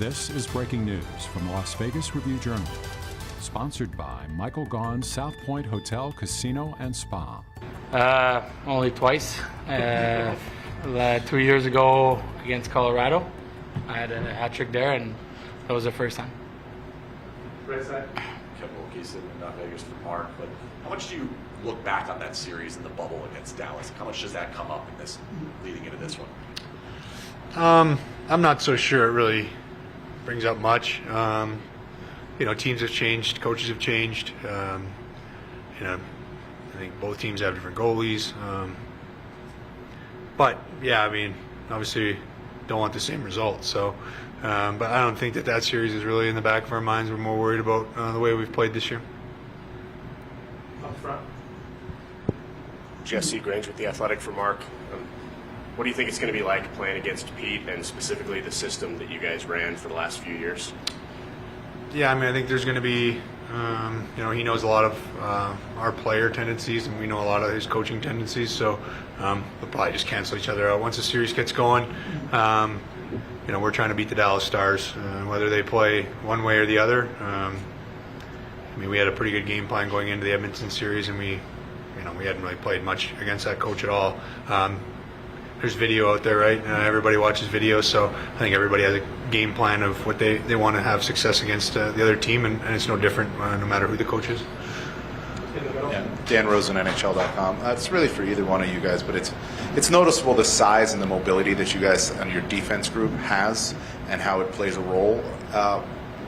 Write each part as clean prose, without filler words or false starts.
This is breaking news from the Las Vegas Review-Journal, sponsored by Michael Gaughan's South Point Hotel, Casino, and Spa. Only twice. 2 years ago against Colorado, I had a hat trick there, and that was the first time. Right side. Kevin Wilkie sitting in Vegas for Mark. But how much do you look back on that series in the bubble against Dallas? How much does that come up in this leading into this one? I'm not so sure it really brings up much. Teams have changed, coaches have changed. I think both teams have different goalies. But yeah, obviously don't want the same result. So, but I don't think that series is really in the back of our minds. We're more worried about the way we've played this year. Up front. Jesse Grange with The Athletic for Mark. What do you think it's going to be like playing against Pete and specifically the system that you guys ran for the last few years? Yeah, I think there's going to be, he knows a lot of our player tendencies, and we know a lot of his coaching tendencies, so we'll probably just cancel each other out. Once the series gets going, we're trying to beat the Dallas Stars, whether they play one way or the other. We had a pretty good game plan going into the Edmonton series, and we hadn't really played much against that coach at all. There's video out there, right? Everybody watches video, so I think everybody has a game plan of what they want to have success against the other team, and it's no different no matter who the coach is. Yeah. Dan Rosen, NHL.com. It's really for either one of you guys, but it's noticeable the size and the mobility that you guys and your defense group has and how it plays a role.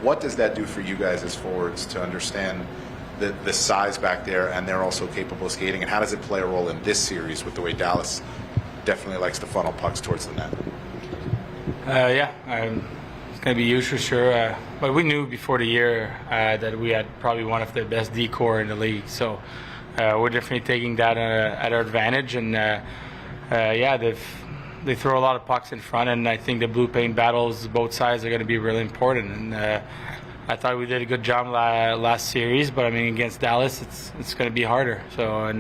What does that do for you guys as forwards to understand the size back there, and they're also capable of skating, and how does it play a role in this series with the way Dallas definitely likes to funnel pucks towards the net? It's going to be huge for sure. But we knew before the year that we had probably one of the best D-core in the league. So we're definitely taking that at our advantage. And they throw a lot of pucks in front, and I think the blue paint battles, both sides, are going to be really important. And I thought we did a good job last series, but against Dallas, it's going to be harder. So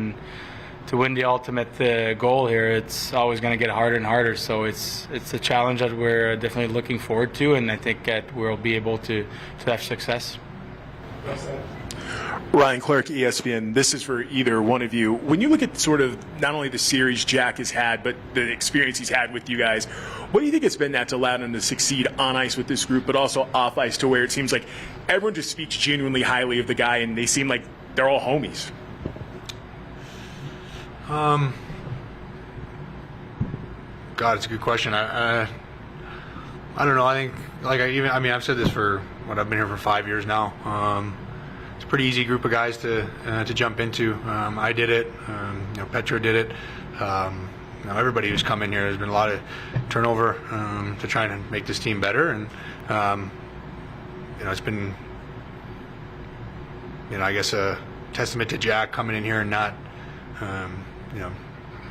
to win the ultimate goal here, it's always going to get harder and harder. So it's a challenge that we're definitely looking forward to, and I think that we'll be able to have success. Ryan Clark, ESPN. This is for either one of you. When you look at sort of not only the series Jack has had, but the experience he's had with you guys, what do you think it's been that's allowed him to succeed on ice with this group, but also off ice, to where it seems like everyone just speaks genuinely highly of the guy, and they seem like they're all homies? God, it's a good question. I don't know. I think, I've said this for I've been here for 5 years now. It's a pretty easy group of guys to jump into. I did it. Petro did it. Everybody who's come in here, there's been a lot of turnover to try and make this team better, and it's been I guess a testament to Jack coming in here and not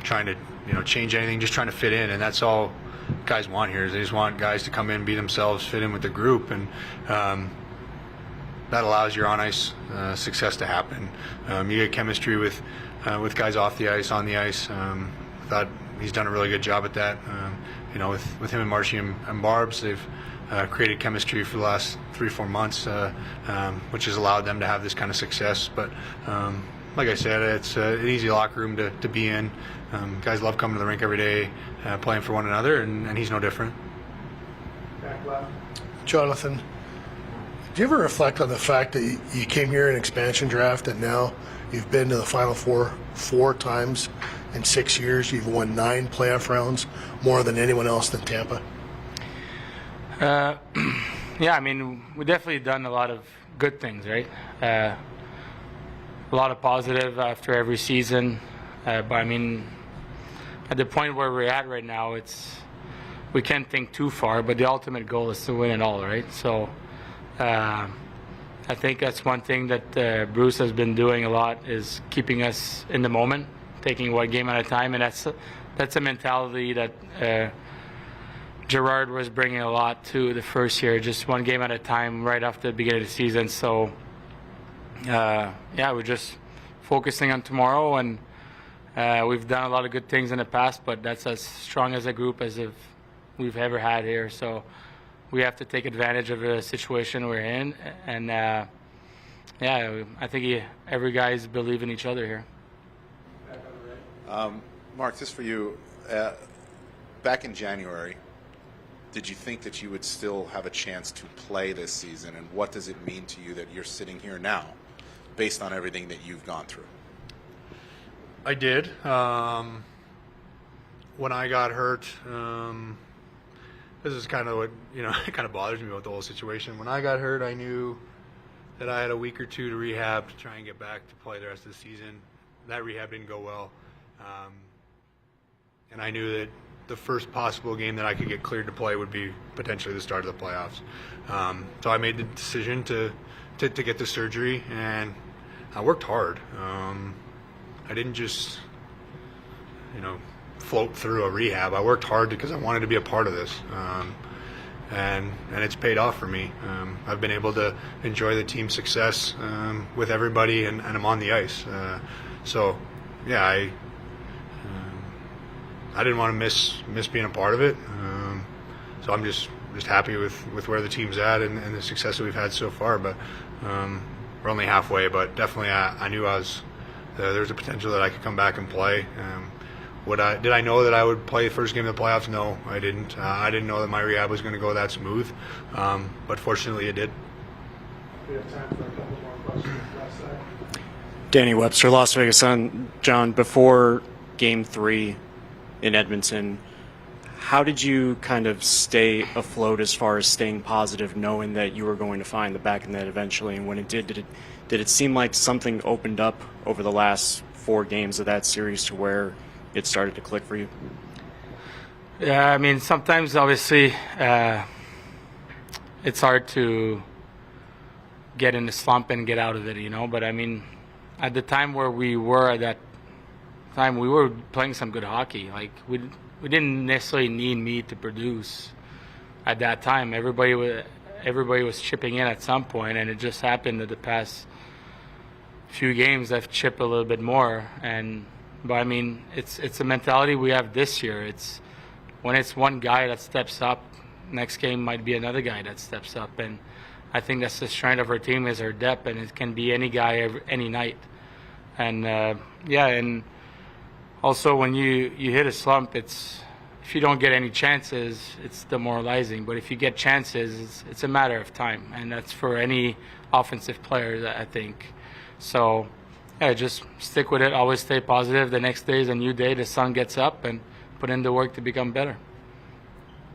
trying to change anything, just trying to fit in, and that's all guys want here. Is they just want guys to come in, be themselves, fit in with the group, and that allows your on-ice success to happen. You get chemistry with guys off the ice, on the ice. I thought he's done a really good job at that. With him and Marshy and Barbs, they've created chemistry for the last 3-4 months, which has allowed them to have this kind of success. But like I said, it's an easy locker room to be in. Guys love coming to the rink every day, playing for one another, and he's no different. Back left. Jonathan, do you ever reflect on the fact that you came here in expansion draft, and now you've been to the Final Four times in 6 years? You've won 9 playoff rounds, more than anyone else than Tampa. We definitely done a lot of good things, right? A lot of positive after every season. But at the point where we're at right now, we can't think too far, but the ultimate goal is to win it all, right? So I think that's one thing that Bruce has been doing a lot, is keeping us in the moment, taking one game at a time, and that's a mentality that Gerard was bringing a lot to the first year, just one game at a time right after the beginning of the season. So we're just focusing on tomorrow, and we've done a lot of good things in the past, but that's as strong as a group as we've ever had here. So we have to take advantage of the situation we're in, and yeah, I think every guy's believe in each other here. Mark, this for you. Back in January, did you think that you would still have a chance to play this season, and what does it mean to you that you're sitting here now based on everything that you've gone through? I did. When I got hurt, this is kind of what, it kind of bothers me about the whole situation. When I got hurt, I knew that I had a week or two to rehab to try and get back to play the rest of the season. That rehab didn't go well. And I knew that the first possible game that I could get cleared to play would be potentially the start of the playoffs. So I made the decision to get the surgery, and I worked hard. I didn't just, float through a rehab. I worked hard because I wanted to be a part of this. And it's paid off for me. I've been able to enjoy the team's success with everybody, and I'm on the ice. So, yeah, I didn't want to miss being a part of it. So I'm just happy with where the team's at and the success that we've had so far. But we're only halfway. But definitely, I knew there's a potential that I could come back and play. Did I know that I would play the first game of the playoffs? No, I didn't. I didn't know that my rehab was going to go that smooth. But fortunately, it did. We have time for a couple more questions. Left side. Danny Webster, Las Vegas Sun. John, before Game 3 in Edmonton, how did you kind of stay afloat as far as staying positive, knowing that you were going to find the back of the net eventually? And when it did it seem like something opened up over the last 4 games of that series to where it started to click for you? Yeah, I mean, sometimes obviously it's hard to get in the slump and get out of it, But I mean, at the time where we were at that time, we were playing some good hockey. Like we didn't necessarily need me to produce at that time. Everybody was chipping in at some point, and it just happened that the past few games I've chipped a little bit more. But I mean, it's a mentality we have this year. It's when it's one guy that steps up, next game might be another guy that steps up, and I think that's the strength of our team is our depth, and it can be any guy any night. And and also when you hit a slump, if you don't get any chances, it's demoralizing. But if you get chances, it's a matter of time, and that's for any offensive player, I think. So, yeah, just stick with it. Always stay positive. The next day is a new day. The sun gets up, and put in the work to become better.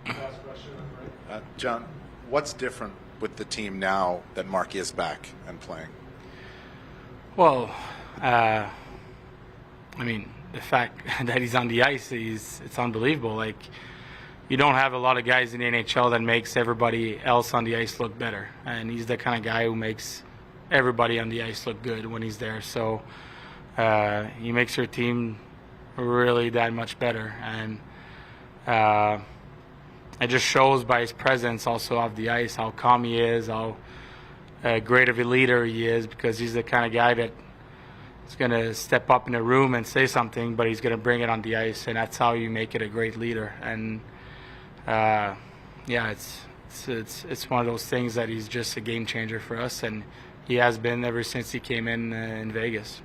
Last question. John, what's different with the team now that Mark is back and playing? Well, I mean, the fact that he's on the ice, it's unbelievable. Like, you don't have a lot of guys in the NHL that makes everybody else on the ice look better. And he's the kind of guy who makes everybody on the ice look good when he's there. So he makes your team really that much better. And it just shows by his presence also off the ice how calm he is, how great of a leader he is, because he's the kind of guy that is going to step up in a room and say something, but he's going to bring it on the ice, and that's how you make it a great leader. And it's one of those things that he's just a game changer for us, and he has been ever since he came in Vegas.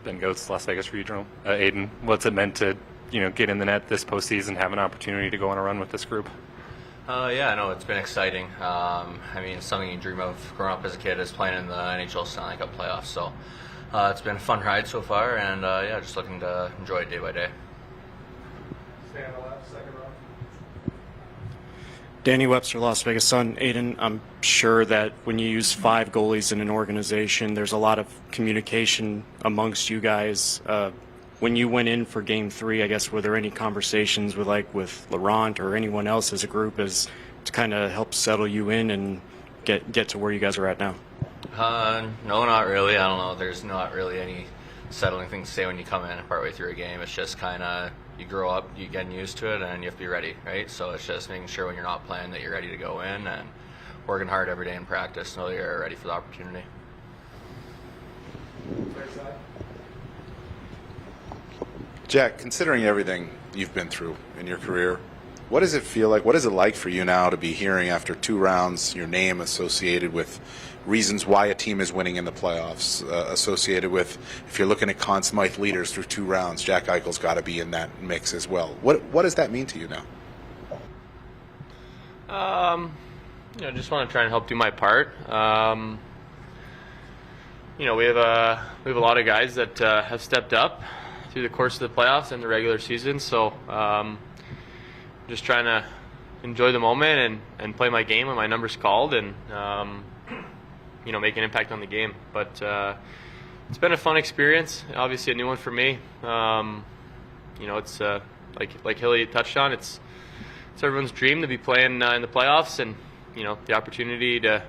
Ben Goats, Las Vegas Regional. Aiden, what's it meant to get in the net this postseason, have an opportunity to go on a run with this group? Yeah, no, it's been exciting. I mean, it's something you dream of growing up as a kid is playing in the NHL Stanley Cup playoffs. So it's been a fun ride so far, and yeah, just looking to enjoy it day by day. Stay on the left, second row. Danny Webster, Las Vegas Sun. Aiden, I'm sure that when you use 5 goalies in an organization, there's a lot of communication amongst you guys. When you went in for Game 3, I guess, were there any conversations with Laurent or anyone else as a group as to kind of help settle you in and get to where you guys are at now? No, not really. I don't know. There's not really any settling things to say when you come in partway through a game. It's just kind of you grow up, you get used to it, and you have to be ready, right? So it's just making sure when you're not playing that you're ready to go in and working hard every day in practice, know that you're ready for the opportunity. Jack, considering everything you've been through in your career, what does it feel like? What is it like for you now to be hearing after 2 rounds your name associated with reasons why a team is winning in the playoffs, associated with if you're looking at Conn Smythe leaders through 2 rounds, Jack Eichel's got to be in that mix as well. What does that mean to you now? Just want to try and help do my part. We have a lot of guys that have stepped up through the course of the playoffs and the regular season. So just trying to enjoy the moment and play my game when my number's called and, make an impact on the game. But it's been a fun experience, obviously a new one for me. It's like Hilly touched on, it's everyone's dream to be playing in the playoffs and, the opportunity to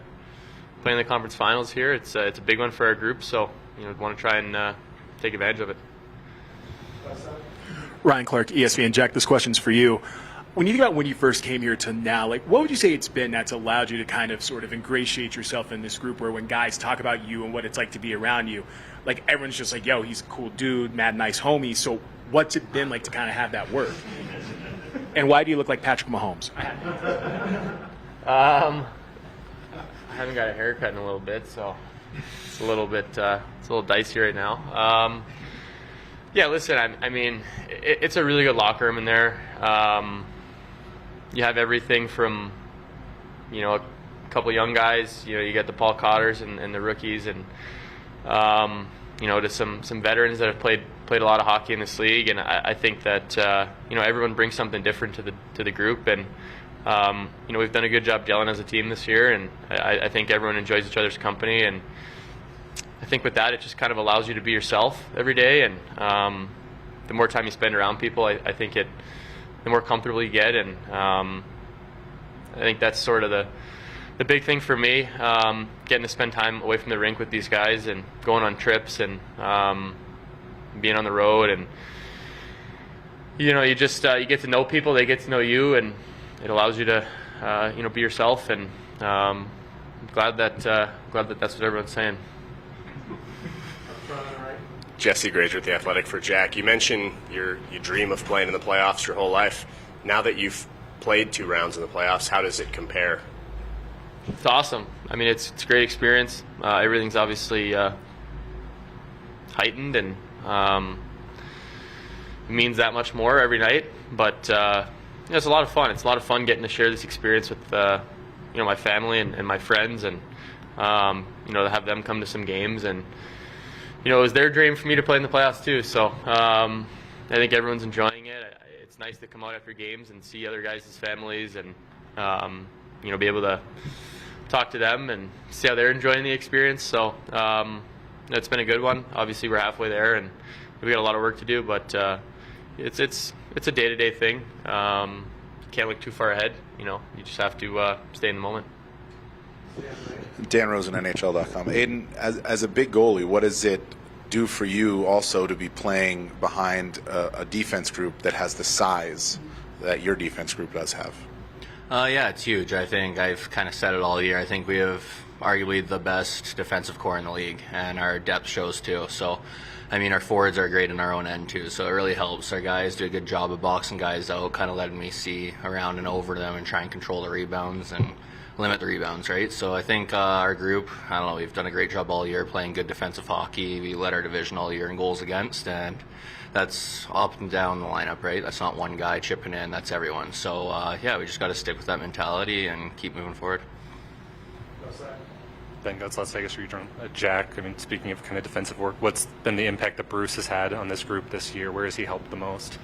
play in the conference finals here. It's a big one for our group, so, want to try and take advantage of it. Ryan Clark, ESPN. Jack, this question's for you. When you think about when you first came here to now, what would you say it's been that's allowed you to kind of sort of ingratiate yourself in this group where when guys talk about you and what it's like to be around you, everyone's just like, yo, he's a cool dude, mad nice homie. So what's it been like to kind of have that work? And why do you look like Patrick Mahomes? I haven't got a haircut in a little bit, so it's a little dicey right now. Yeah, listen, I mean, it's a really good locker room in there. You have everything from, a couple young guys. You get the Paul Cotters and the rookies, and to some veterans that have played a lot of hockey in this league. And I think that everyone brings something different to the group, and we've done a good job gelling as a team this year. And I think everyone enjoys each other's company, and I think with that, it just kind of allows you to be yourself every day, and the more time you spend around people, I think the more comfortable you get, and I think that's sort of the big thing for me, getting to spend time away from the rink with these guys and going on trips and being on the road, and you just you get to know people, they get to know you, and it allows you to be yourself, and I'm glad that that's what everyone's saying. Jesse Granger with The Athletic for Jack. You mentioned you dream of playing in the playoffs your whole life. Now that you've played 2 rounds in the playoffs, how does it compare? It's awesome. I mean, it's a great experience. Everything's obviously heightened, and it means that much more every night. But it's a lot of fun. It's a lot of fun getting to share this experience with my family and my friends, and to have them come to some games. And it was their dream for me to play in the playoffs too. So I think everyone's enjoying it. It's nice to come out after games and see other guys' families, and be able to talk to them and see how they're enjoying the experience. So it's been a good one. Obviously, we're halfway there, and we got a lot of work to do. But it's a day-to-day thing. You can't look too far ahead. You just have to stay in the moment. Dan Rosen, NHL.com. Aiden, as a big goalie, what does it do for you also to be playing behind a defense group that has the size that your defense group does have? Yeah, it's huge. I think I've kind of said it all year. I think we have arguably the best defensive core in the league, and our depth shows too. So, I mean, our forwards are great in our own end too, so it really helps. Our guys do a good job of boxing guys out, kind of letting me see around and over them and try and control the rebounds. And limit the rebounds, right? So I think our group, I don't know, we've done a great job all year playing good defensive hockey. We led our division all year in goals against, and that's up and down the lineup, right? That's not one guy chipping in, that's everyone. So yeah, we just got to stick with that mentality and keep moving forward. Ben Gutz, Las Vegas Regional. Jack, I mean, speaking of kind of defensive work, what's been the impact that Bruce has had on this group this year? Where has he helped the most?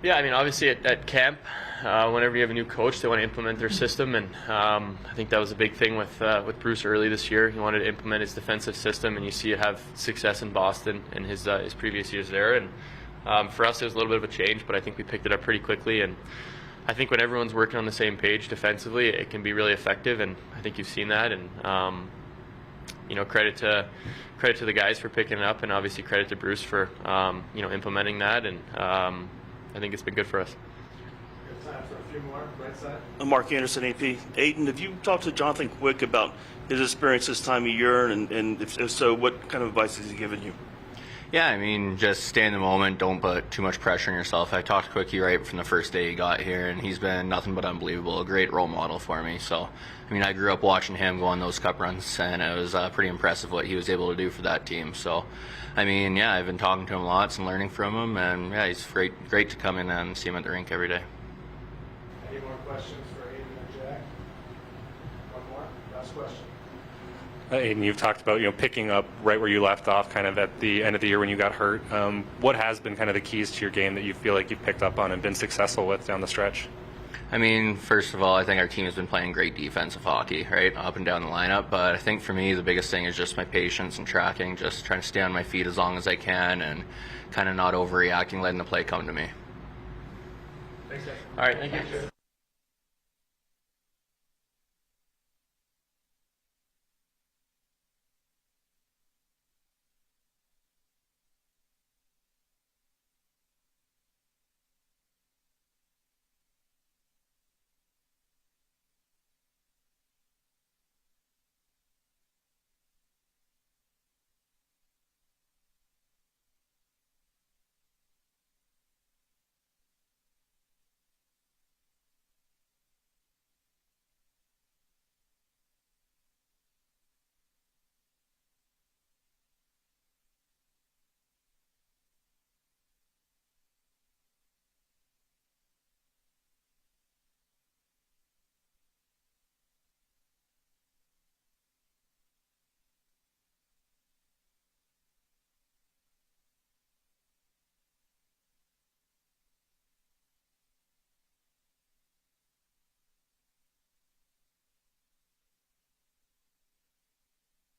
Yeah, I mean, obviously at camp, whenever you have a new coach, they want to implement their system, and I think that was a big thing with Bruce early this year. He wanted to implement his defensive system, and you see it have success in Boston in his previous years there. And for us, it was a little bit of a change, but I think we picked it up pretty quickly. And I think when everyone's working on the same page defensively, it can be really effective, and I think you've seen that. And credit to the guys for picking it up, and obviously credit to Bruce for implementing that. And I think it's been good for us. We have time for a few more. Right side. Mark Anderson, AP. Aiden, have you talked to Jonathan Quick about his experience this time of year, and if so, what kind of advice has he given you? Yeah, I mean, just stay in the moment. Don't put too much pressure on yourself. I talked to Quickie right from the first day he got here, and he's been nothing but unbelievable. A great role model for me. So, I mean, I grew up watching him go on those cup runs, and it was pretty impressive what he was able to do for that team. So, I mean, yeah, I've been talking to him lots and learning from him, and yeah, he's great to come in and see him at the rink every day. Any more questions for Aiden and Jack? One more. Last question. Aiden, you've talked about picking up right where you left off, kind of at the end of the year when you got hurt. What has been kind of the keys to your game that you feel like you've picked up on and been successful with down the stretch? I mean, first of all, I think our team has been playing great defensive hockey, right, up and down the lineup. But I think for me, the biggest thing is just my patience and tracking, just trying to stay on my feet as long as I can and kind of not overreacting, letting the play come to me. Thanks, guys. All right, thank you.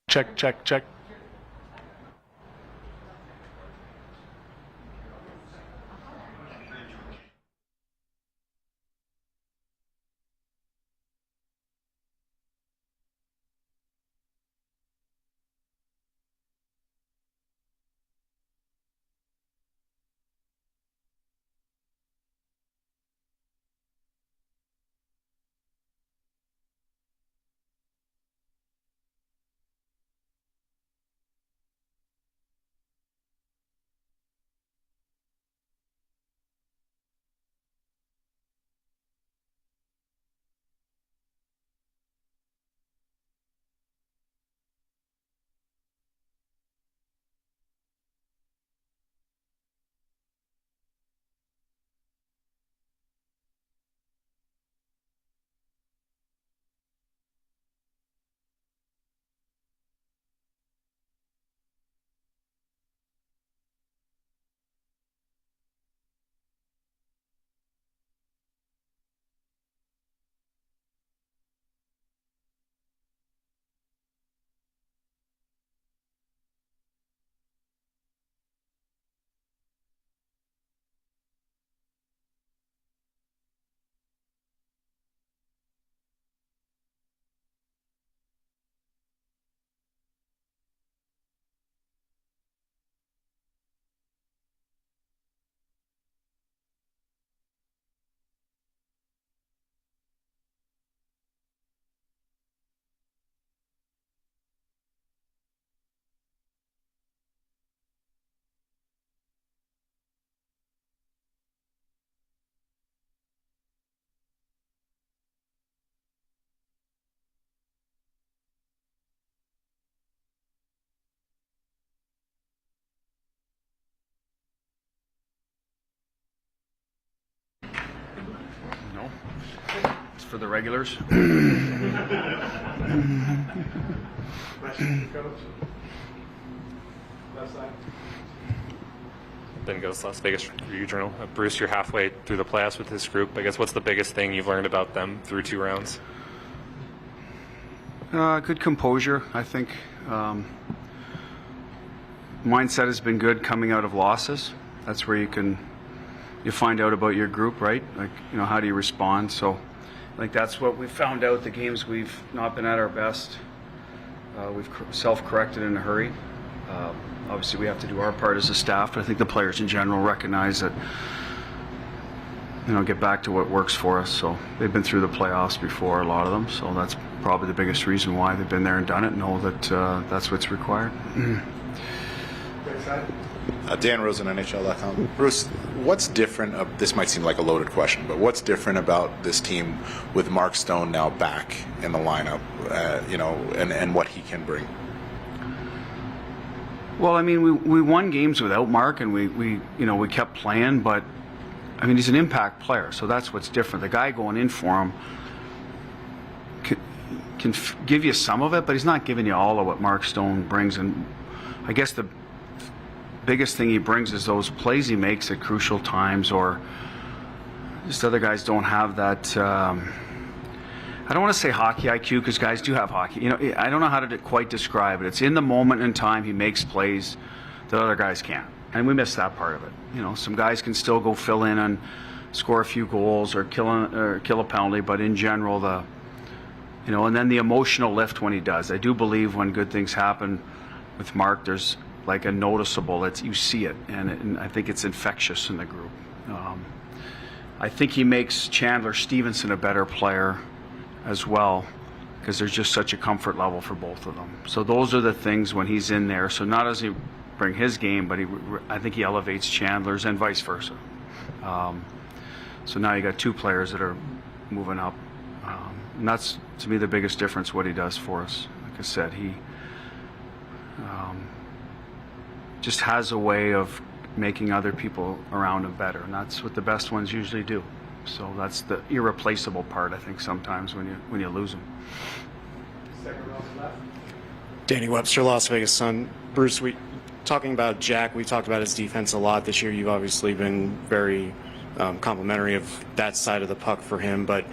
Check, check, check. for the regulars. Question for Coach. Left side. Ben Ghost, Las Vegas Review-Journal. Bruce, you're halfway through the playoffs with this group. I guess what's the biggest thing you've learned about them through 2 rounds? Good composure, I think. Mindset has been good coming out of losses. That's where you find out about your group, right? Like, how do you respond? So I think that's what we found out. The games we've not been at our best, we've self-corrected in a hurry. Obviously, we have to do our part as a staff, but I think the players in general recognize that, get back to what works for us. So they've been through the playoffs before, a lot of them. So that's probably the biggest reason why they've been there and done it, know that that's what's required. Dan Rosen, NHL.com. Bruce, what's different? This might seem like a loaded question, but what's different about this team with Mark Stone now back in the lineup, and what he can bring? Well, I mean, we won games without Mark, and we kept playing, but I mean, he's an impact player, so that's what's different. The guy going in for him can give you some of it, but he's not giving you all of what Mark Stone brings. And I guess the biggest thing he brings is those plays he makes at crucial times, or just other guys don't have that. I don't want to say hockey IQ, because guys do have hockey. I don't know how to quite describe it. It's in the moment in time he makes plays that other guys can't, and we miss that part of it. Some guys can still go fill in and score a few goals or kill a penalty, but in general, and then the emotional lift when he does. I do believe when good things happen with Mark, there's like a noticeable. You see it, and I think it's infectious in the group. I think he makes Chandler Stevenson a better player as well, because there's just such a comfort level for both of them. So those are the things when he's in there. So not does he bring his game, but I think he elevates Chandler's, and vice versa. So now you got 2 players that are moving up, and that's, to me, the biggest difference what he does for us. Like I said, he just has a way of making other people around him better, and that's what the best ones usually do. So that's the irreplaceable part, I think, sometimes when you lose them. Second row left. Danny Webster, Las Vegas Sun. Bruce, talking about Jack, we talked about his defense a lot this year. You've obviously been very complimentary of that side of the puck for him. But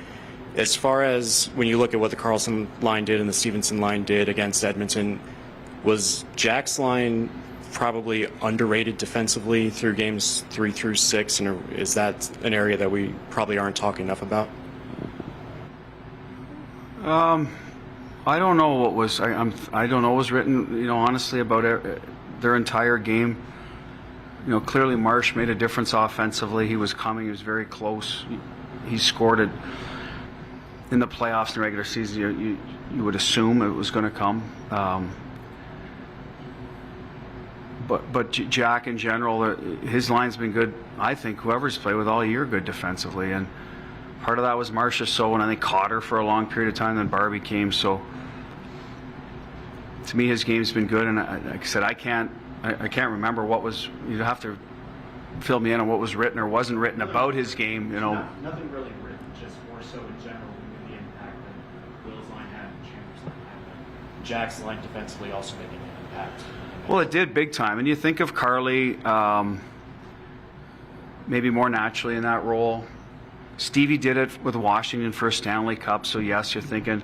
as far as when you look at what the Carlson line did and the Stevenson line did against Edmonton, was Jack's line probably underrated defensively through games 3 through 6, and is that an area that we probably aren't talking enough about? I don't know what was I don't know what was written, honestly, about their entire game. Clearly Marsh made a difference offensively. He was coming. He was very close. He scored it in the playoffs and regular season. You would assume it was going to come. But Jack in general, his line's been good. I think whoever's played with all year good defensively, and part of that was Marcia So, and I think Cotter for a long period of time. Then Barbie came. So to me, his game's been good. And like I said, I can't remember what was. You'd have to fill me in on what was written or wasn't written about his game. Nothing really written, just more so in general the impact that Will's line had and Chandler's line had. Jack's line defensively also making an impact. Well, it did big time. And you think of Carly maybe more naturally in that role. Stevie did it with Washington for a Stanley Cup, so yes, you're thinking,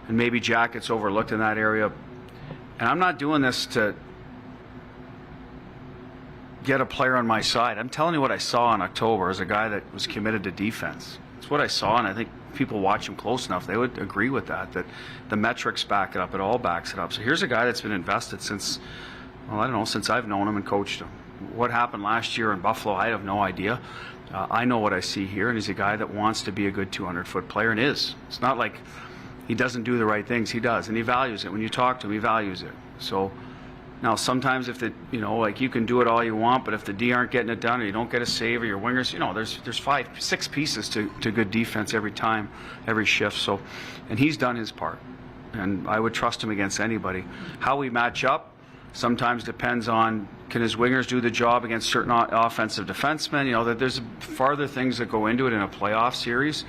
and maybe Jack gets overlooked in that area. And I'm not doing this to get a player on my side. I'm telling you what I saw in October as a guy that was committed to defense. It's what I saw, and I think people watch him close enough, they would agree with that the metrics back it up. It all backs it up. So here's a guy that's been invested since, since I've known him and coached him. What happened last year in Buffalo, I have no idea. I know what I see here, and he's a guy that wants to be a good 200-foot player, and is. It's not like he doesn't do the right things. He does, and he values it. When you talk to him, he values it. So now sometimes if you can do it all you want, but if the D aren't getting it done, or you don't get a save, or your wingers, there's 5-6 pieces to good defense every time, every shift. So, and he's done his part, and I would trust him against anybody. How we match up sometimes depends on, can his wingers do the job against certain offensive defensemen? That there's farther things that go into it in a playoff series.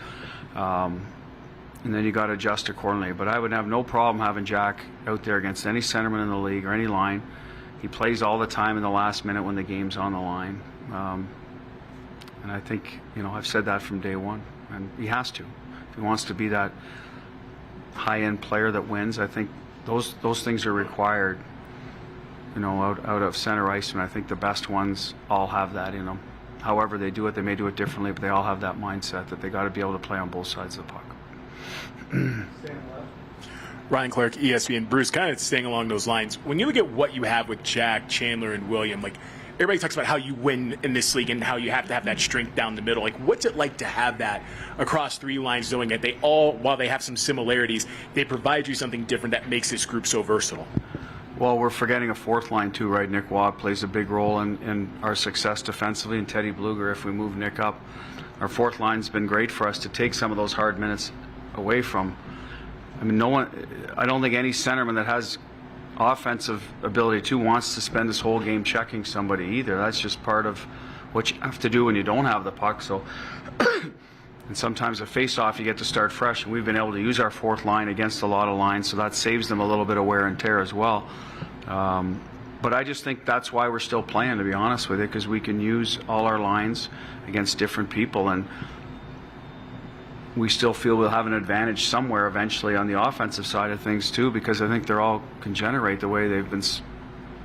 and then you got to adjust accordingly. But I would have no problem having Jack out there against any centerman in the league or any line. He plays all the time in the last minute when the game's on the line. And I think, I've said that from day one, and he has to. If he wants to be that high-end player that wins, I think those things are required, out of center ice, and I think the best ones all have that in them. However they do it, they may do it differently, but they all have that mindset that they got to be able to play on both sides of the puck. Ryan Clark, ESPN. Bruce, kind of staying along those lines, when you look at what you have with Jack, Chandler, and William, like, everybody talks about how you win in this league and how you have to have that strength down the middle. Like, what's it like to have that across three lines, knowing that they all, while they have some similarities, they provide you something different that makes this group so versatile? Well, we're forgetting a fourth line too, right? Nick Watt plays a big role in our success defensively, and Teddy Bluger, if we move Nick up. Our fourth line's been great for us to take some of those hard minutes away from. I mean, I don't think any centerman that has offensive ability too wants to spend this whole game checking somebody either. That's just part of what you have to do when you don't have the puck. So, and sometimes a face-off you get to start fresh, and we've been able to use our fourth line against a lot of lines, so that saves them a little bit of wear and tear as well. But I just think that's why we're still playing, to be honest with you, because we can use all our lines against different people, and we still feel we'll have an advantage somewhere eventually on the offensive side of things too, because I think they're all can generate the way they've been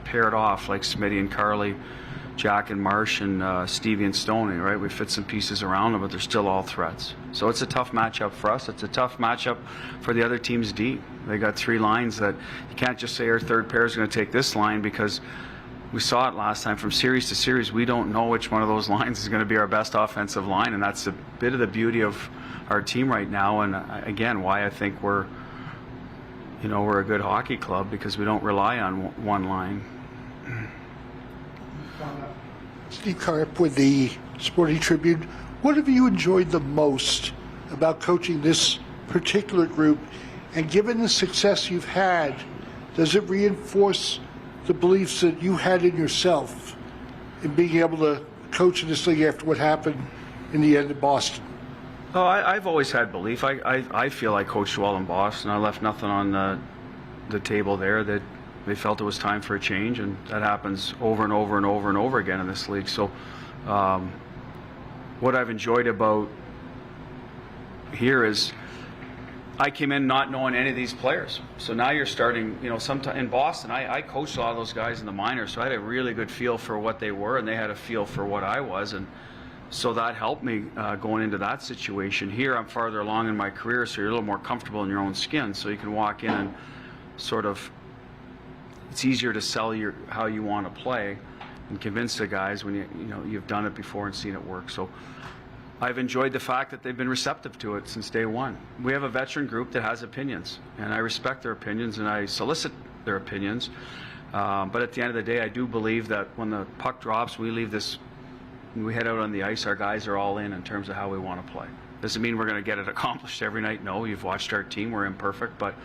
paired off, like Smitty and Carly, Jack and Marsh, and Stevie and Stoney, right? We fit some pieces around them, but they're still all threats. So it's a tough matchup for us. It's a tough matchup for the other team's D. They got three lines that you can't just say our third pair is going to take this line, because we saw it last time from series to series. We don't know which one of those lines is going to be our best offensive line, and that's a bit of the beauty of our team right now, and again, why I think we're a good hockey club, because we don't rely on one line. Steve Carp with the Sporting Tribune. What have you enjoyed the most about coaching this particular group? And given the success you've had, does it reinforce the beliefs that you had in yourself in being able to coach in this league after what happened in the end of Boston? Oh, I've always had belief. I feel I coached well in Boston. I left nothing on the table there. That they felt it was time for a change, and that happens over and over and over and over again in this league. So what I've enjoyed about here is I came in not knowing any of these players. So now you're starting, sometime in Boston, I coached a lot of those guys in the minors, so I had a really good feel for what they were, and they had a feel for what I was, and so that helped me going into that situation. Here I'm farther along in my career, so you're a little more comfortable in your own skin, so you can walk in and sort of, it's easier to sell how you want to play and convince the guys when you've done it before and seen it work. So I've enjoyed the fact that they've been receptive to it since day one. We have a veteran group that has opinions, and I respect their opinions and I solicit their opinions. But at the end of the day, I do believe that when the puck drops, we head out on the ice, our guys are all in terms of how we want to play. Doesn't mean we're going to get it accomplished every night. No, you've watched our team. We're imperfect, but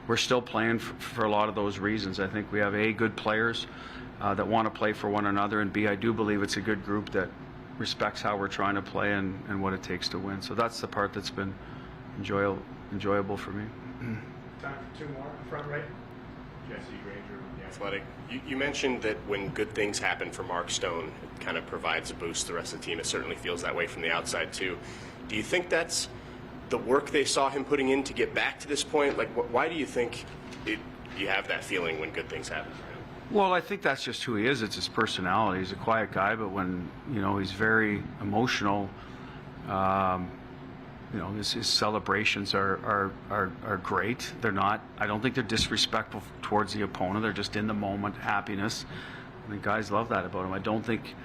we're still playing for a lot of those reasons. I think we have A, good players that want to play for one another, and B, I do believe it's a good group that respects how we're trying to play and what it takes to win. So that's the part that's been enjoyable for me. Time for two more. Front right. Jesse Granger with the Athletic. You mentioned that when good things happen for Mark Stone, it kind of provides a boost to the rest of the team. It certainly feels that way from the outside too. Do you think that's the work they saw him putting in to get back to this point? Like, why do you think you have that feeling when good things happen for him? Well, I think that's just who he is. It's his personality. He's a quiet guy, but when he's very emotional. His celebrations are great. They're not. I don't think they're disrespectful towards the opponent. They're just in the moment happiness. I think guys love that about him. I don't think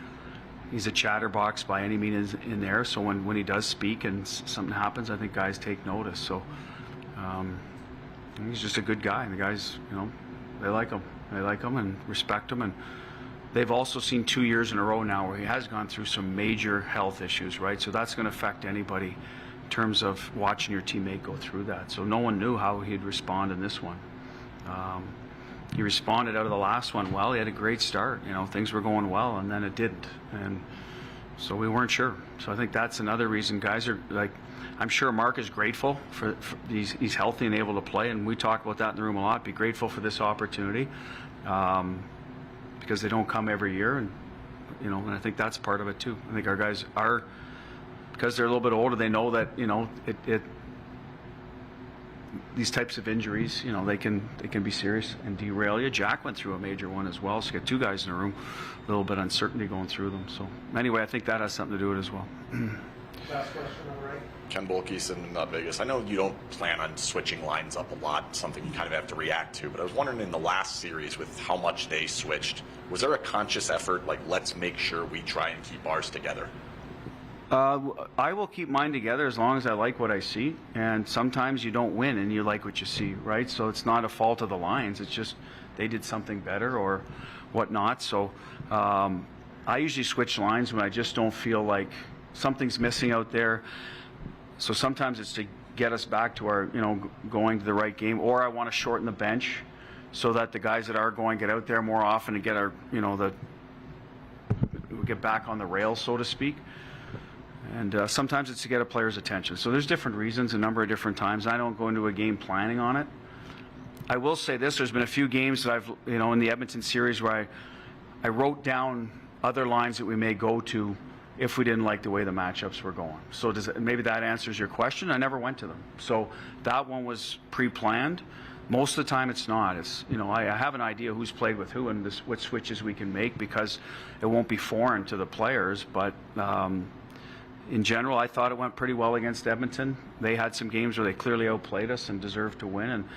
he's a chatterbox by any means in there. So when he does speak and something happens, I think guys take notice. So he's just a good guy, and the guys, they like him. They like him and respect him, and they've also seen 2 years in a row now where he has gone through some major health issues, right? So that's going to affect anybody in terms of watching your teammate go through that. So no one knew how he'd respond in this one. He responded out of the last one well. He had a great start. Things were going well, and then it didn't. And So we weren't sure. So I think that's another reason guys are like, I'm sure Mark is grateful for he's healthy and able to play, and we talk about that in the room a lot. Be grateful for this opportunity because they don't come every year, and and I think that's part of it too. I think our guys are, because they're a little bit older, they know that these types of injuries, they can be serious and derail you. Jack went through a major one as well, so you got two guys in the room, a little bit of uncertainty going through them. So anyway, I think that has something to do with it as well. Last question on the right. Ken Bolkes in Vegas. I know you don't plan on switching lines up a lot, something you kind of have to react to, but I was wondering in the last series with how much they switched, was there a conscious effort, like let's make sure we try and keep ours together? I will keep mine together as long as I like what I see, and sometimes you don't win and you like what you see, right? So it's not a fault of the lines, it's just they did something better or whatnot. So I usually switch lines when I just don't feel like something's missing out there. So sometimes it's to get us back to our, going to the right game, or I want to shorten the bench so that the guys that are going get out there more often and get our, we get back on the rails, so to speak. And sometimes it's to get a player's attention. So there's different reasons, a number of different times. I don't go into a game planning on it. I will say this: there's been a few games that I've, in the Edmonton series where I wrote down other lines that we may go to if we didn't like the way the matchups were going. So maybe that answers your question. I never went to them. So that one was pre-planned. Most of the time it's not. It's, I have an idea who's played with who and what switches we can make because it won't be foreign to the players. But in general, I thought it went pretty well against Edmonton. They had some games where they clearly outplayed us and deserved to win.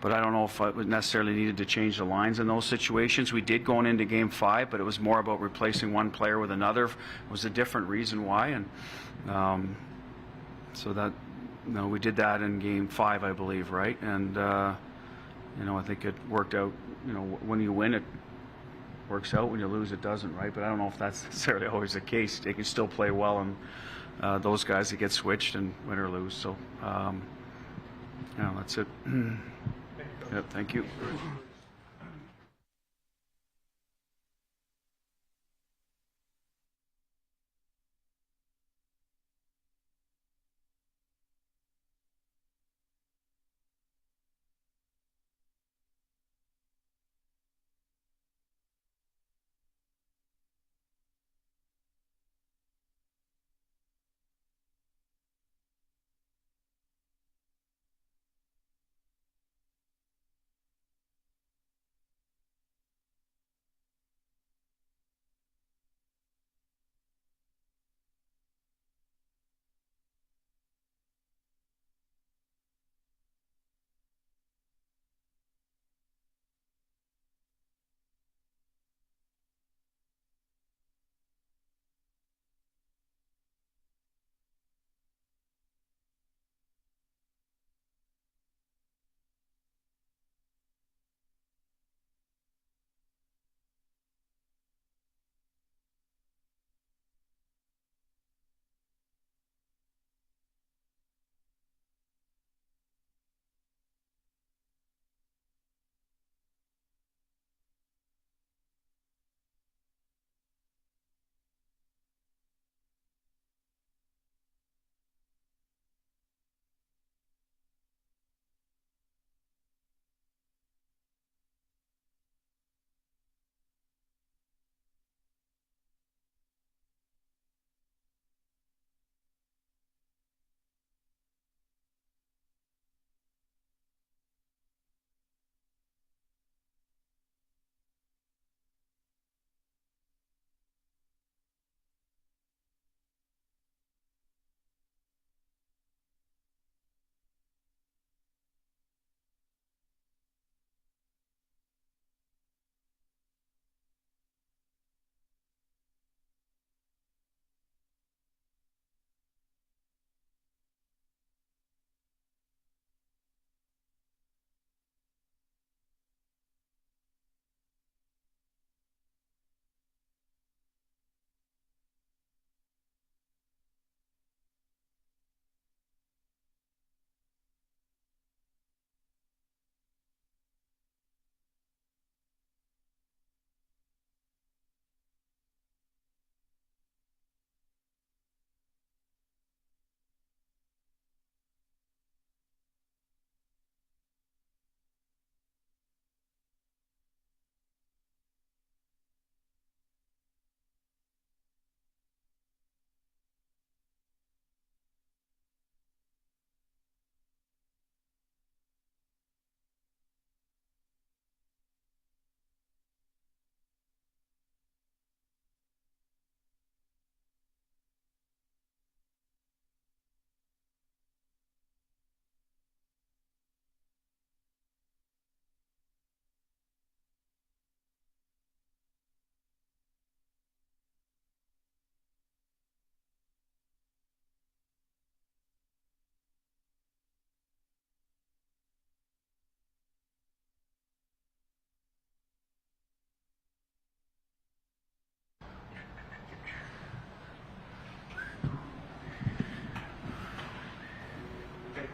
But I don't know if I necessarily needed to change the lines in those situations. We did going into Game 5, but it was more about replacing one player with another. It was a different reason why. And so that, we did that in Game 5, I believe, right? And, I think it worked out. When you win, it works out. When you lose, it doesn't, right? But I don't know if that's necessarily always the case. They can still play well, and those guys that get switched and win or lose. So, that's it. Yep, thank you.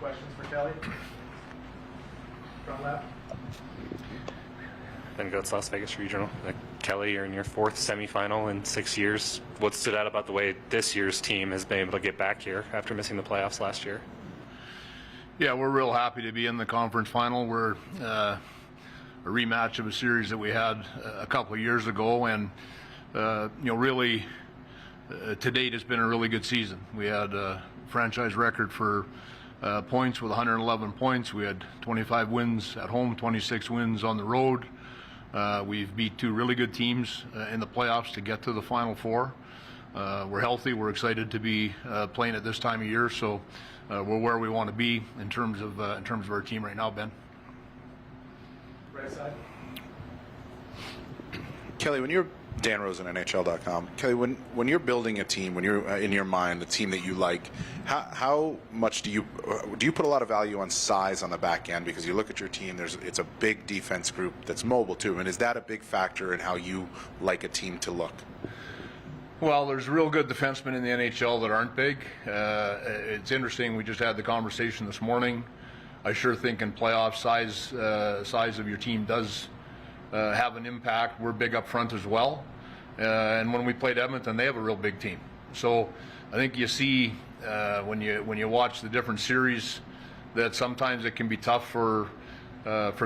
questions for Kelly? Front left. Then go to Las Vegas Regional. Kelly, you're in your fourth semifinal in 6 years. What stood out about the way this year's team has been able to get back here after missing the playoffs last year? Yeah, we're real happy to be in the conference final. We're a rematch of a series that we had a couple of years ago, and really to date it's been a really good season. We had a franchise record for points with 111 points. We had 25 wins at home, 26 wins on the road. We've beat two really good teams in the playoffs to get to the Final Four. We're healthy. We're excited to be playing at this time of year. So we're where we want to be in terms of our team right now, Ben. Right side. Kelly, when you're Dan Rosen, NHL.com. Kelly, when you're building a team, when you're in your mind the team that you like, how much do you put a lot of value on size on the back end? Because you look at your team, it's a big defense group that's mobile too, and is that a big factor in how you like a team to look? Well, there's real good defensemen in the NHL that aren't big. It's interesting. We just had the conversation this morning. I sure think in playoff size of your team does have an impact. We're big up front as well. And when we played Edmonton, they have a real big team. So I think you see when you watch the different series that sometimes it can be tough for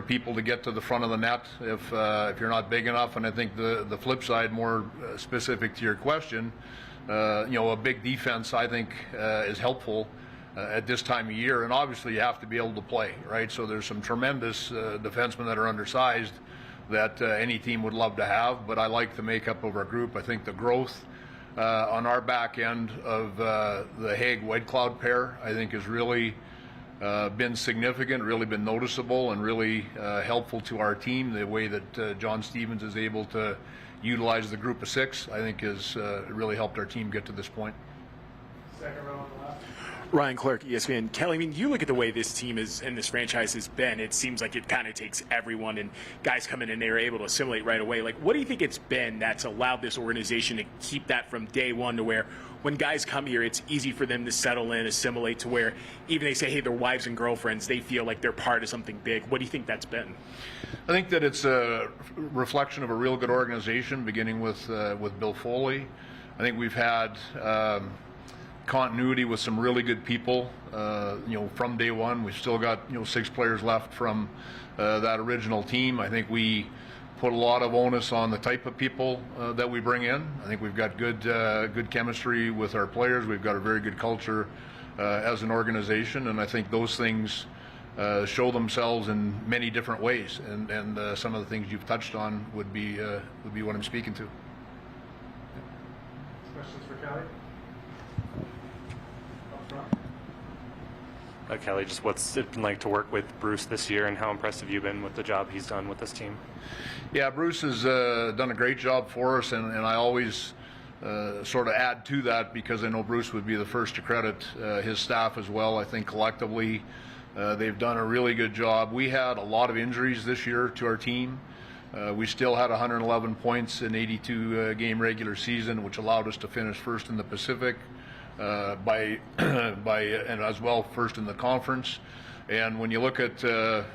people to get to the front of the net if you're not big enough. And I think the flip side, more specific to your question, a big defense I think is helpful at this time of year. And obviously you have to be able to play, right? So there's some tremendous defensemen that are undersized that any team would love to have, but I like the makeup of our group. I think the growth on our back end of the Hague-White Cloud pair, I think has really been significant, really been noticeable, and really helpful to our team. The way that John Stevens is able to utilize the group of six, I think has really helped our team get to this point. Second row on the left. Ryan Clark, ESPN. Kelly, I mean, you look at the way this team is and this franchise has been, it seems like it kind of takes everyone, and guys come in and they're able to assimilate right away. Like, what do you think it's been that's allowed this organization to keep that from day one to where when guys come here, it's easy for them to settle in, assimilate to where even they say, hey, they're wives and girlfriends, they feel like they're part of something big. What do you think that's been? I think that it's a reflection of a real good organization, beginning with Bill Foley. I think we've had continuity with some really good people, from day one. We've still got 6 players left from that original team. I think we put a lot of onus on the type of people that we bring in. I think we've got good chemistry with our players. We've got a very good culture as an organization, and I think those things show themselves in many different ways. And some of the things you've touched on would be what I'm speaking to. Questions for Kelly? Kelly, just what's it been like to work with Bruce this year, and how impressed have you been with the job he's done with this team? Yeah, Bruce has done a great job for us, and I always sort of add to that because I know Bruce would be the first to credit his staff as well. I think collectively they've done a really good job. We had a lot of injuries this year to our team. We still had 111 points in 82 game regular season, which allowed us to finish first in the Pacific. And as well first in the conference. And when you look at the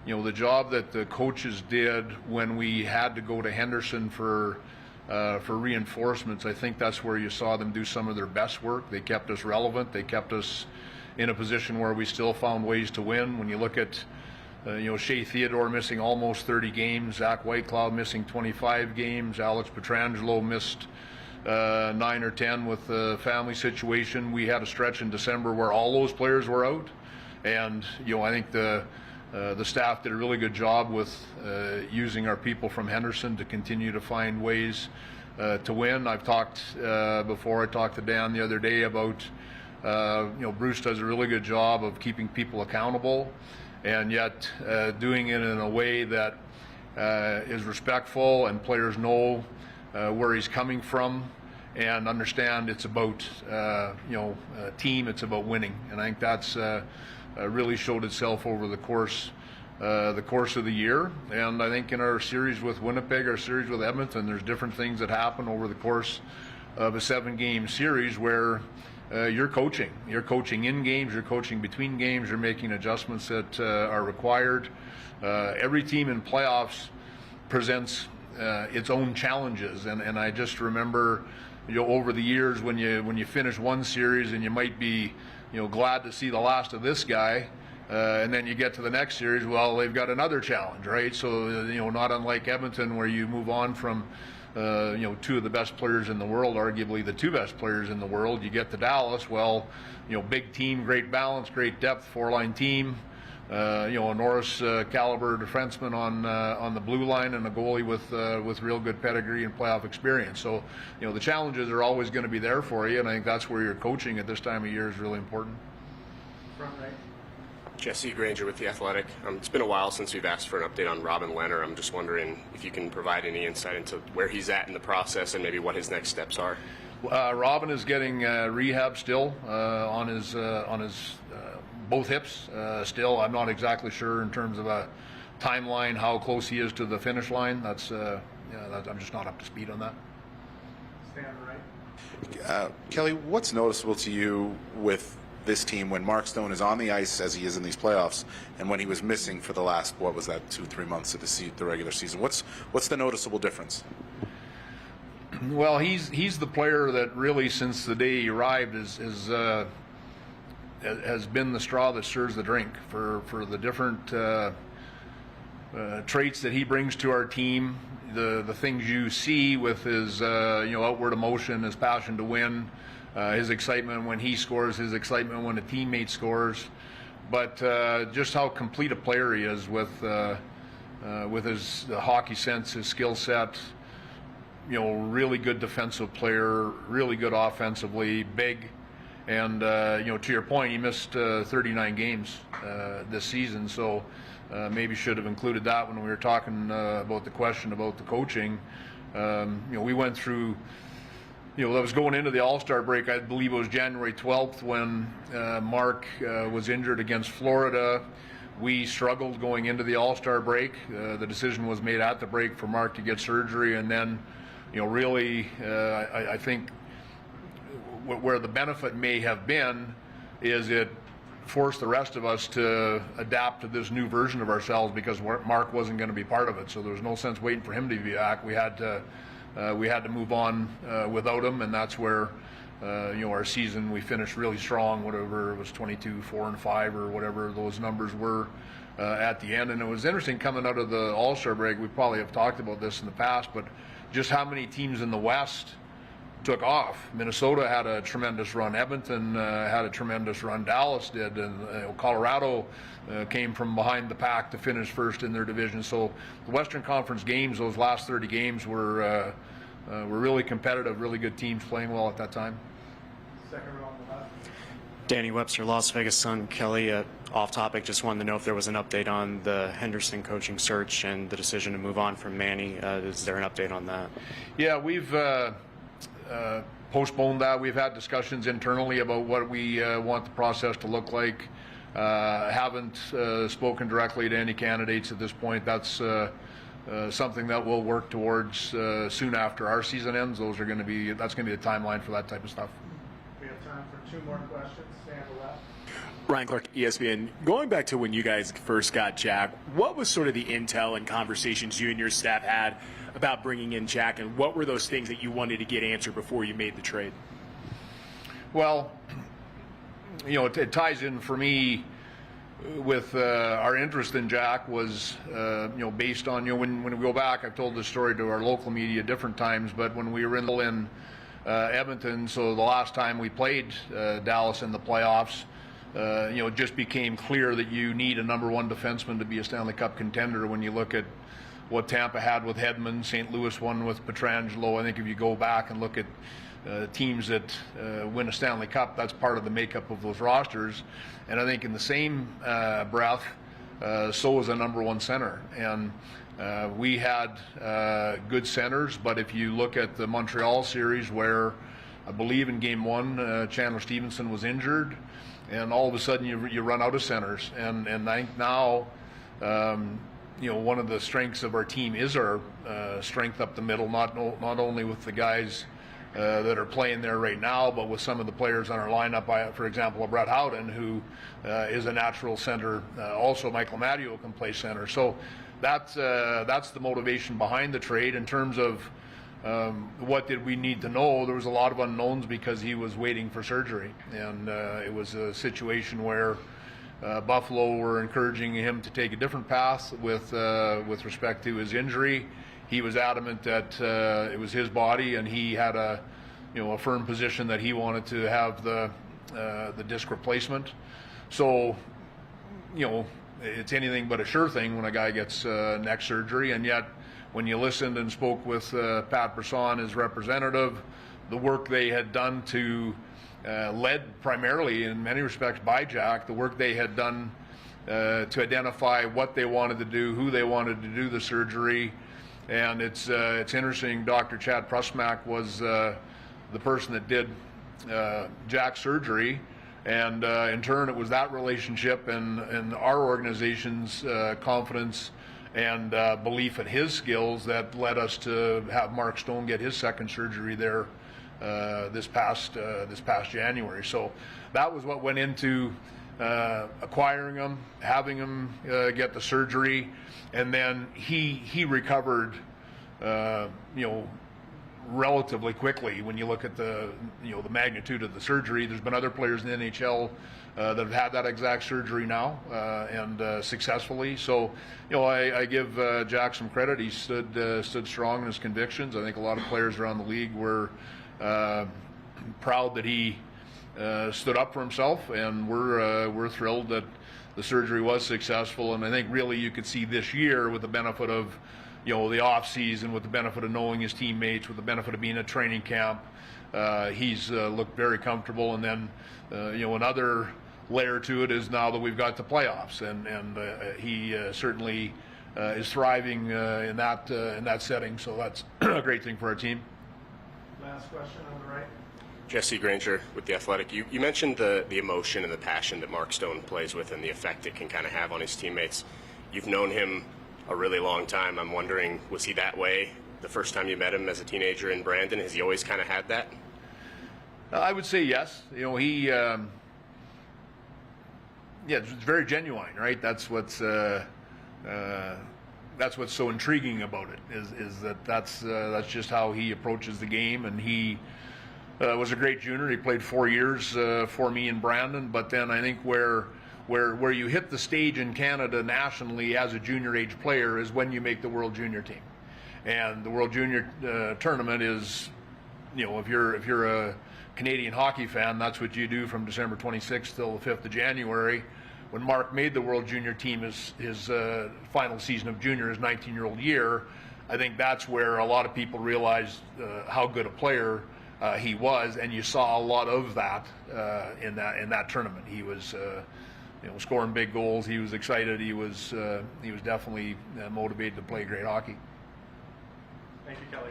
job that the coaches did when we had to go to Henderson for reinforcements, I think that's where you saw them do some of their best work. They kept us relevant. They kept us in a position where we still found ways to win. When you look at Shea Theodore missing almost 30 games, Zach Whitecloud missing 25 games, Alex Pietrangelo missed 9 or 10 with the family situation. We had a stretch in December where all those players were out, and I think the staff did a really good job with using our people from Henderson to continue to find ways to win. I've talked before. I talked to Dan the other day about Bruce does a really good job of keeping people accountable, and yet doing it in a way that is respectful, and players know where he's coming from and understand it's about a team, it's about winning. And I think that's really showed itself over the course of the year. And I think in our series with Winnipeg, our series with Edmonton, there's different things that happen over the course of a 7-game series where you're coaching. You're coaching in games, you're coaching between games, you're making adjustments that are required. Every team in playoffs presents its own challenges, and I just remember, over the years when you finish one series and you might be, glad to see the last of this guy, and then you get to the next series, well, they've got another challenge, right? So, not unlike Edmonton, where you move on from, two of the best players in the world, arguably the two best players in the world, you get to Dallas, well, big team, great balance, great depth, four-line team, a Norris caliber defenseman on the blue line, and a goalie with real good pedigree and playoff experience. So, the challenges are always going to be there for you, and I think that's where your coaching at this time of year is really important. Front right. Jesse Granger with The Athletic. It's been a while since we've asked for an update on Robin Lehner. I'm just wondering if you can provide any insight into where he's at in the process and maybe what his next steps are. Robin is getting rehab still on his both hips still. I'm not exactly sure in terms of a timeline how close he is to the finish line. I'm just not up to speed on that. Stand right. Kelly, what's noticeable to you with this team when Mark Stone is on the ice as he is in these playoffs, and when he was missing for the last, 2-3 months of the regular season? What's the noticeable difference? Well, he's the player that really, since the day he arrived, has been the straw that stirs the drink for the different traits that he brings to our team, the things you see with his outward emotion, his passion to win, his excitement when he scores, his excitement when a teammate scores, but just how complete a player he is with his hockey sense, his skill set. Really good defensive player, really good offensively, big, and to your point, he missed 39 games this season, so maybe should have included that when we were talking about the question about the coaching. We went through. That was going into the All-Star break. I believe it was January 12th when Mark was injured against Florida. We struggled going into the All-Star break. The decision was made at the break for Mark to get surgery, and then, really, I think where the benefit may have been is it forced the rest of us to adapt to this new version of ourselves, because Mark wasn't going to be part of it. So there was no sense waiting for him to be back. We had to move on without him, and that's where our season, we finished really strong, whatever it was, 22-4-5 or whatever those numbers were at the end. And it was interesting coming out of the All-Star break. We probably have talked about this in the past, but just how many teams in the West took off. Minnesota had a tremendous run. Edmonton had a tremendous run. Dallas did, and Colorado came from behind the pack to finish first in their division. So the Western Conference games, those last 30 games, were really competitive, really good teams playing well at that time. Second row on the left. Danny Webster, Las Vegas Sun. Kelly, off topic, just wanted to know if there was an update on the Henderson coaching search and the decision to move on from Manny. Is there an update on that? Yeah, we've postponed that. We've had discussions internally about what we want the process to look like. Haven't spoken directly to any candidates at this point. That's something that we'll work towards soon after our season ends. That's going to be the timeline for that type of stuff. We have time for two more questions. Stand to the left. Ryan Clark, ESPN. Going back to when you guys first got Jack, what was sort of the intel and conversations you and your staff had about bringing in Jack, and what were those things that you wanted to get answered before you made the trade? Well, it ties in for me with our interest in Jack was, based on, when we go back, I've told this story to our local media different times, but when we were in Edmonton, so the last time we played Dallas in the playoffs, it just became clear that you need a number one defenseman to be a Stanley Cup contender. When you look at what Tampa had with Hedman, St. Louis won with Pietrangelo. I think if you go back and look at teams that win a Stanley Cup, that's part of the makeup of those rosters. And I think in the same breath, so is a number one center. And we had good centers, but if you look at the Montreal series, where I believe in game one, Chandler Stevenson was injured, and all of a sudden you run out of centers. And I think now, one of the strengths of our team is our strength up the middle, not only with the guys that are playing there right now, but with some of the players on our lineup, for example, Brett Howden, who is a natural center. Also, Michael Matteo can play center. So that's the motivation behind the trade. In terms of what did we need to know, there was a lot of unknowns because he was waiting for surgery, and it was a situation where Buffalo were encouraging him to take a different path with respect to his injury. He was adamant that it was his body, and he had a firm position that he wanted to have the disc replacement. So, it's anything but a sure thing when a guy gets neck surgery, and yet when you listened and spoke with Pat Brisson, his representative, the work they had done to led primarily in many respects by Jack, the work they had done to identify what they wanted to do, who they wanted to do the surgery. And it's interesting, Dr. Chad Prusmack was the person that did Jack's surgery, and in turn it was that relationship and our organization's confidence and belief in his skills that led us to have Mark Stone get his second surgery there this past January. So that was what went into acquiring him, having him get the surgery, and then he recovered, relatively quickly. When you look at the magnitude of the surgery, there's been other players in the NHL that have had that exact surgery now and successfully. So, I give Jack some credit. He stood strong in his convictions. I think a lot of players around the league were proud that he stood up for himself, and we're thrilled that the surgery was successful. And I think really you could see this year, with the benefit of the off season, with the benefit of knowing his teammates, with the benefit of being at training camp, he's looked very comfortable. And then another layer to it is now that we've got the playoffs, and he certainly is thriving in that setting. So that's a great thing for our team. Last question on the right. Jesse Granger with The Athletic. You mentioned the emotion and the passion that Mark Stone plays with and the effect it can kind of have on his teammates. You've known him a really long time. I'm wondering, was he that way the first time you met him as a teenager in Brandon? Has he always kind of had that? I would say yes. He it's very genuine, right? That's what's so intriguing about it, is that's just how he approaches the game. And he was a great junior. He played 4 years for me in Brandon, but then I think where you hit the stage in Canada nationally as a junior age player is when you make the World Junior team. And the World Junior tournament is, if you're a Canadian hockey fan, that's what you do from December 26th till the 5th of January. When Mark made the World Junior team his final season of junior, his 19-year-old year, I think that's where a lot of people realized how good a player he was, and you saw a lot of that in that tournament. He was scoring big goals. He was excited. He was definitely motivated to play great hockey. Thank you, Kelly.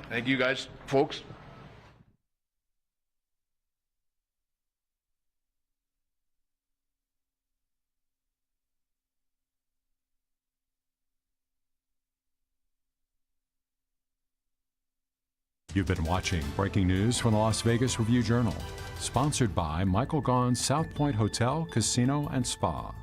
Thank you, guys, folks. You've been watching breaking news from the Las Vegas Review-Journal, sponsored by Michael Gaughan's South Point Hotel, Casino, and Spa.